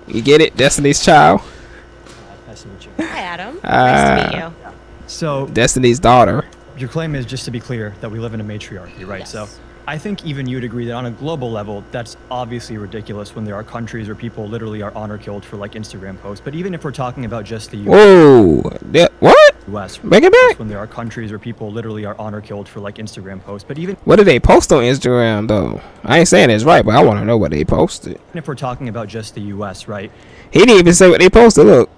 You get it? Destiny's Child. Nice to meet you. Hi, Adam. Nice to meet you. So Destiny's Daughter. your claim is, just to be clear, that we live in a matriarchy, right? Yes. So I think even you'd agree that on a global level, that's obviously ridiculous when there are countries where people literally are honor killed for like Instagram posts. But even if we're talking about just the Whoa. What? US, Bring it back. when there are countries where people literally are honor killed for like Instagram posts. But even What did they post on Instagram, though? I ain't saying it's right, but I want to know what they posted. if we're talking about just the US, right? He didn't even say what they posted. Look.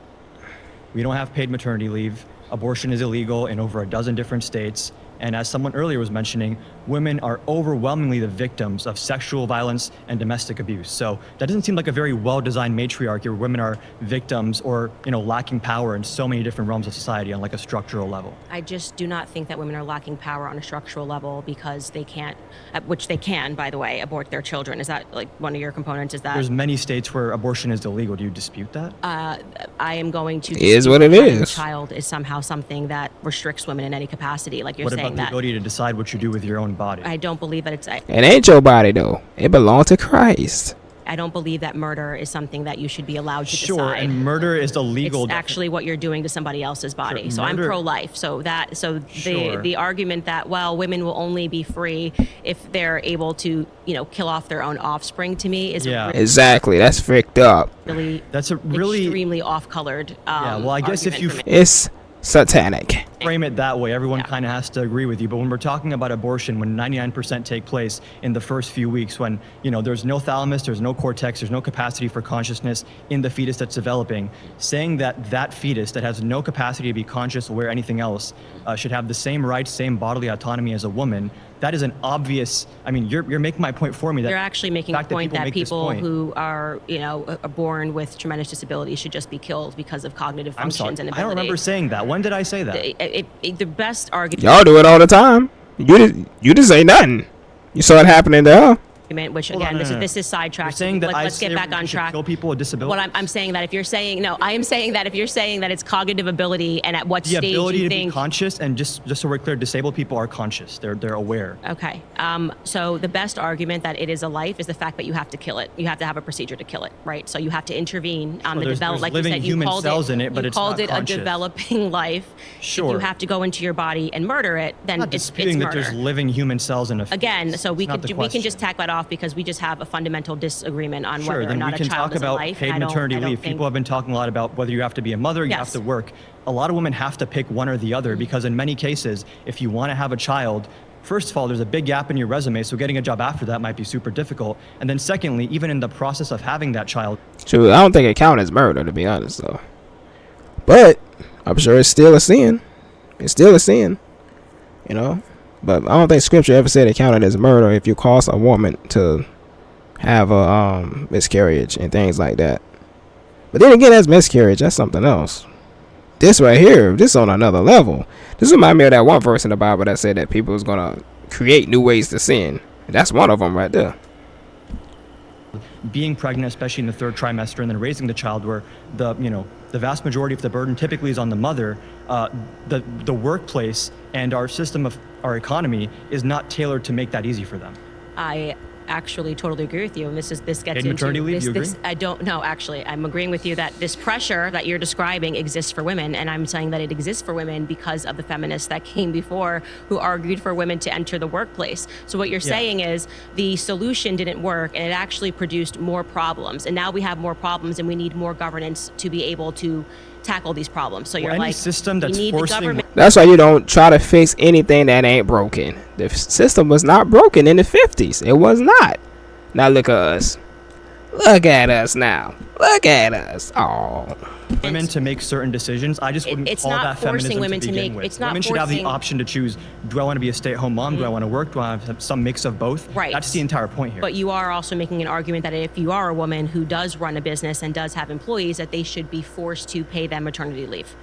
We don't have paid maternity leave. Abortion is illegal in over a dozen different states. And as someone earlier was mentioning, women are overwhelmingly the victims of sexual violence and domestic abuse. So that doesn't seem like a very well-designed matriarchy where women are victims or, lacking power in so many different realms of society on like a structural level. I just do not think that women are lacking power on a structural level because they can't, which they can, by the way, abort their children. Is that like one of your components? Is that There's many states where abortion is illegal. Do you dispute that? I am going to Is what it having a is. child is somehow something that restricts women in any capacity, like you're What saying about the that. ability to decide what you do with your own body? I don't believe that It ain't your body, though. It belonged to Christ. I don't believe that murder is something that you should be allowed to Sure, decide. and murder is illegal. It's actually what you're doing to somebody else's body. Sure, so I'm murder- pro-life. Sure. The argument that women will only be free if they're able to kill off their own offspring, to me is Yeah. Exactly. That's freaked up. really That's a really extremely off-colored. Yeah, well, I guess if argument you for me. It's satanic. frame it that way, everyone Yeah. kind of has to agree with you. But when we're talking about abortion, when 99% take place in the first few weeks, when there's no thalamus, there's no cortex, there's no capacity for consciousness in the fetus that's developing, saying that fetus that has no capacity to be conscious, aware, anything else, should have the same rights, same bodily autonomy as a woman. That is an obvious. I mean, you're making my point for me. That You're actually making a fact point that make this people point- who are born with tremendous disabilities should just be killed because of cognitive I'm sorry, functions and I ability. don't remember saying that. When did I say that? The best argument. Y'all do it all the time. You just say nothing. You saw it happening to her. Which Hold again, on, no, no, no. this is sidetracked. You're saying that let's get back on we should track. kill people with disabilities. What I'm saying that if you're saying I am saying that if you're saying that it's cognitive ability and at what the stage ability you to think. be conscious, and just so we're clear, disabled people are conscious. They're aware. Okay. So the best argument that it is a life is the fact that you have to kill it. You have to have a procedure to kill it, right? So you have to intervene on the there's development. Like you living said, you human called cells in it, but you it's called not it conscious. a developing life. Sure. If you have to go into your body and murder it, then I'm not it's disputing that murder. there's living human cells in a fetus. Again, so we It's not the can just question. tack that off because we just have a fundamental disagreement on Sure, whether or then not we can a child talk is a about life. paid I don't maternity leave. think- People have been talking a lot about whether you have to be a mother, you have Yes. to work. A lot of women have to pick one or the other because in many cases, if you want to have a child, first of all, there's a big gap in your resume, so getting a job after that might be super difficult. And then secondly, even in the process of having that child, True, I don't think it counts as murder, to be honest, though. But I'm sure it's still a sin. It's still a sin, But I don't think Scripture ever said it counted as murder if you cause a woman to have a miscarriage and things like that. But then again, that's miscarriage. That's something else. This right here, this on another level. This reminds me of that one verse in the Bible that said that people was gonna create new ways to sin. That's one of them right there. being pregnant, especially in the third trimester, and then raising the child, where the vast majority of the burden typically is on the mother, the workplace and our system of our economy is not tailored to make that easy for them. I actually totally agree with you, and this gets Paid into maternity leave, you agree? I don't know. Actually, I'm agreeing with you that this pressure that you're describing exists for women, and I'm saying that it exists for women because of the feminists that came before who argued for women to enter the workplace. So what you're saying is the solution didn't work, and it actually produced more problems, and now we have more problems, and we need more governance to be able to tackle these problems. So you're any like, system we that's need the forcing- government. That's why you don't try to fix anything that ain't broken. The system was not broken in the 50s. It was not. Now look at us. Look at us now. Look at us. Oh. Women to make certain decisions. I just wouldn't It's call not that forcing feminism women to to begin make- with. it's not Women should have the forcing- option to choose, do I want to be a stay-at-home mom? Do I want to work? Do I want to have some mix of both? Right. That's the entire point here. But you are also making an argument that if you are a woman who does run a business and does have employees, that they should be forced to pay them maternity leave.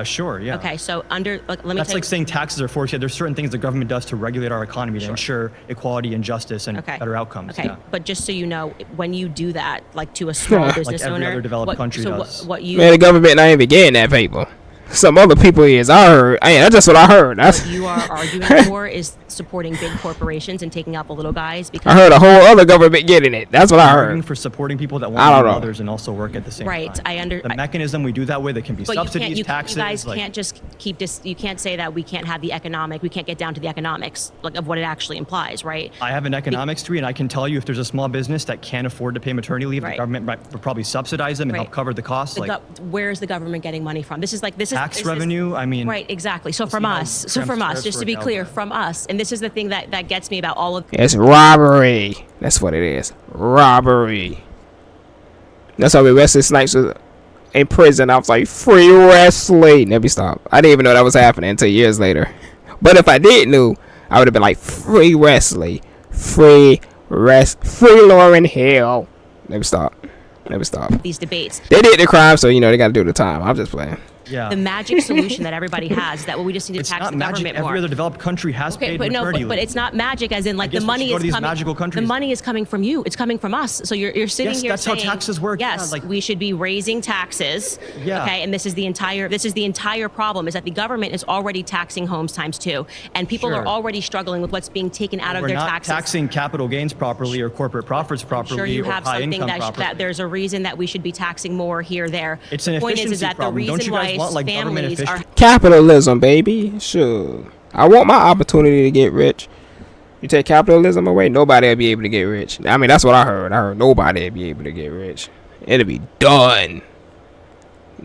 Sure, yeah. Okay, so let me That's tell like you. saying taxes are forced. Yeah, there's certain things the government does to regulate our economy to ensure equality and justice and Okay. better outcomes. Okay, Yeah. but just so you know, when you do that, like to a small business every owner, other developed country does. what you Man, the government not even getting that paper. some other people is. I heard. That's just what I heard. What you are arguing for is supporting big corporations and taking out the little guys. Because I heard a whole other government getting it. That's what I arguing heard. for supporting people that want to be mothers and also work at the same right. time. The mechanism we do that with, it can be subsidies, taxes. You guys can't just keep this. You can't say that we can't have the economic. We can't get down to the economics of what it actually implies, right? I have an economics degree, and I can tell you if there's a small business that can't afford to pay maternity leave, the government would probably subsidize them and help cover the costs. Where is the government getting money from? This is tax revenue. Right, exactly. So from us, just to be clear, from us, and this is the thing that gets me about all of. It's robbery. That's what it is. Robbery. That's how we Wesley Snipes was in prison. I was like, free Wesley. Let me stop. I didn't even know that was happening until years later. But if I did know, I would have been like, free Wesley, free Lauryn Hill. Let me stop. These debates. They did the crime, so they got to do the time. I'm just playing. Yeah. The magic solution that everybody has is that we just need to tax the government more. Every other developed country has paid maternity leave. But it's not magic, as in the money is coming. The money is coming from you. It's coming from us. So you're sitting here that's saying, how taxes work. Yes, we should be raising taxes. Yeah. Okay, and this is the entire problem is that the government is already taxing homes times 2, and people are already struggling with what's being taken out of their taxes. We're not taxing capital gains properly or corporate profits properly. Sure, you have something that there's a reason that we should be taxing more here, there. It's an efficiency problem. Don't you guys want government? Capitalism, baby. Sure. I want my opportunity to get rich. You take capitalism away, nobody will be able to get rich. That's what I heard. I heard nobody will be able to get rich. It'll be done.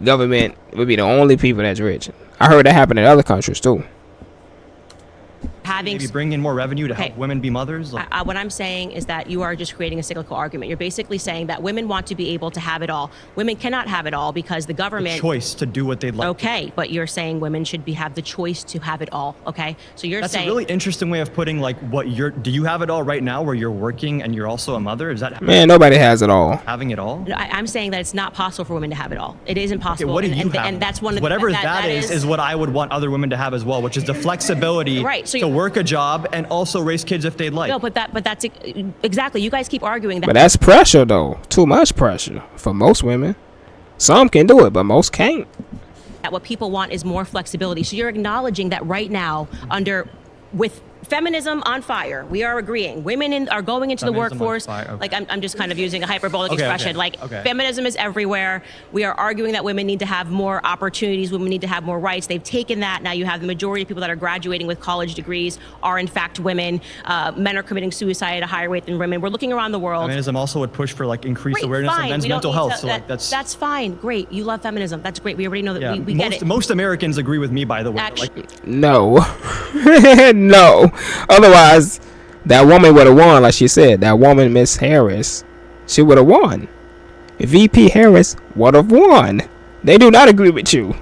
Government would be the only people that's rich. I heard that happen in other countries too. Maybe bring in more revenue to help women be mothers? What I'm saying is that you are just creating a cyclical argument. You're basically saying that women want to be able to have it all. Women cannot have it all because the government... The choice to do what they'd like. Okay, but you're saying women should have the choice to have it all, okay? So you're saying... That's a really interesting way of putting, do you have it all right now where you're working and you're also a mother? Is that... Man, nobody has it all. Having it all? No, I'm saying that it's not possible for women to have it all. It is impossible. Okay, what do you have? And that's one of the... Whatever that is what I would want other women to have as well, which is the flexibility to work a job and also raise kids if they'd like. No, but that's exactly. You guys keep arguing that. But that's pressure, though. Too much pressure for most women. Some can do it, but most can't. That what people want is more flexibility. So you're acknowledging that right now, with feminism on fire, we are agreeing. Women are going into the workforce. Okay. I'm just kind of using a hyperbolic expression. Feminism is everywhere. We are arguing that women need to have more opportunities. Women need to have more rights. They've taken that. Now you have the majority of people that are graduating with college degrees are in fact women. Men are committing suicide at a higher rate than women. We're looking around the world. Feminism also would push for increased awareness of men's mental health. That's fine. Great. You love feminism. That's great. We already know that. We get it. Most Americans agree with me, by the way. Actually, no. No. Otherwise, that woman would have won, like she said. That woman, Miss Harris, she would have won. VP Harris would have won. They do not agree with you.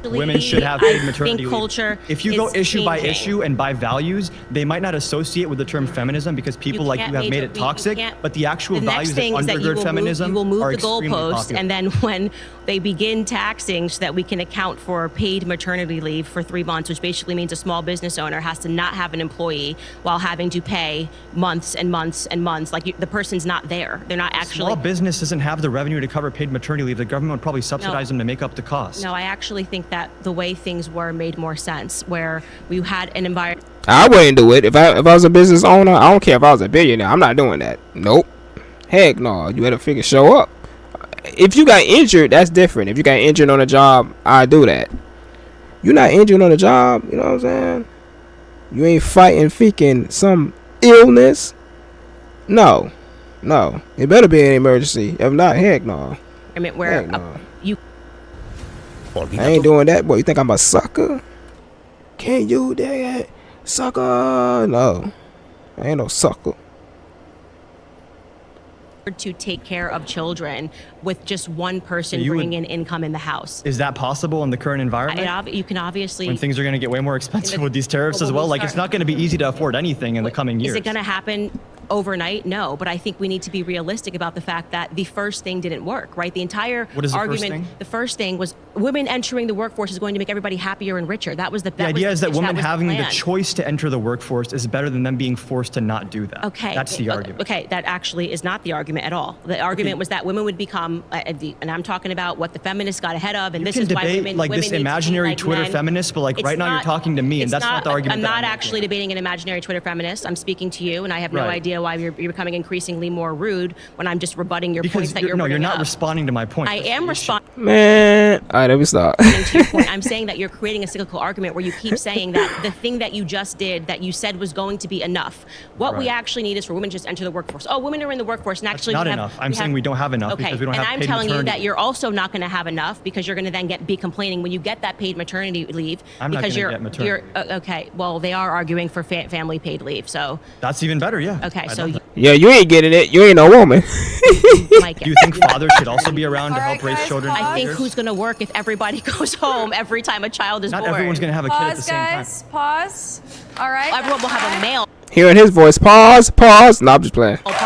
Women should have paid maternity leave. Culture if you go issue by issue and by values, they might not associate with the term feminism because people like you have made it toxic, but the actual values that undergird feminism you will move are the goalpost, popular. and then when they begin taxing so that we can account for paid maternity leave for 3 months, which basically means a small business owner has to not have an employee while having to pay months and months and months. The person's not there. They're not actually... Small business doesn't have the revenue to cover paid maternity leave. The government would probably subsidize them to make up the cost. No, I actually think that the way things were made more sense, where we had an environment... I wouldn't do it. If I was a business owner, I don't care if I was a billionaire. I'm not doing that. Nope. Heck no. You better figure show up. If you got injured, that's different. If you got injured on a job, I do that. You're not injured on a job, you know what I'm saying? You ain't faking some illness. No. It better be an emergency. If not, heck no. Where heck no. I ain't doing that, boy. You think I'm a sucker? Can't you that sucker? No. I ain't no sucker. To take care of children with just one person bringing in income in the house. Is that possible in the current environment? You can obviously... When things are going to get way more expensive with these tariffs as well, it's not going to be easy to afford anything in the coming years. Is it going to happen overnight? No, but I think we need to be realistic about the fact that the first thing didn't work, right? The entire What is the argument... First thing? The first thing was women entering the workforce is going to make everybody happier and richer. That was the idea is that women having the plan. choice to enter the workforce is better than them being forced to not do that. Okay. That's the argument. Okay, that actually is not the argument at all. The argument was that women would become, and I'm talking about what the feminists got ahead of, and You this can is why debate women like women this need to be imaginary like Twitter men. feminist, but like It's right now you're not- talking to me, and it's that's not the argument. I'm that not making. actually debating an imaginary Twitter feminist. I'm speaking to you, and I have no Right. idea why you're becoming increasingly more rude when I'm just rebutting your Because points that you're no, you're bringing not up. responding to my point. I That's am the issue. responding Man, all right, let me stop. to your point. I'm saying that you're creating a cyclical argument where you keep saying that the thing that you just did, that you said was going to be enough. What we Right. actually need is for women to just enter the workforce. Oh, women are in the workforce, and actually not we have, enough. I'm saying we don't have enough okay. because we don't and have I'm paid telling you maternity that leave. you're also not going to have enough because you're going to then be complaining when you get that paid maternity leave. I'm not because gonna you're, get maternity okay. Well, they are arguing for family paid leave. So That's even better, yeah. okay, I so love that. Yeah, you ain't getting it. You ain't no woman. you might Do get. you think fathers should also be around to All help right, raise guys, children? pause. I think who's going to work if everybody goes home every time a child is Not born? everyone's going to have a kid at the Pause, same time. guys. Pause. All right. Everyone will have a male Hearing his voice, pause. No, I'm just playing. partner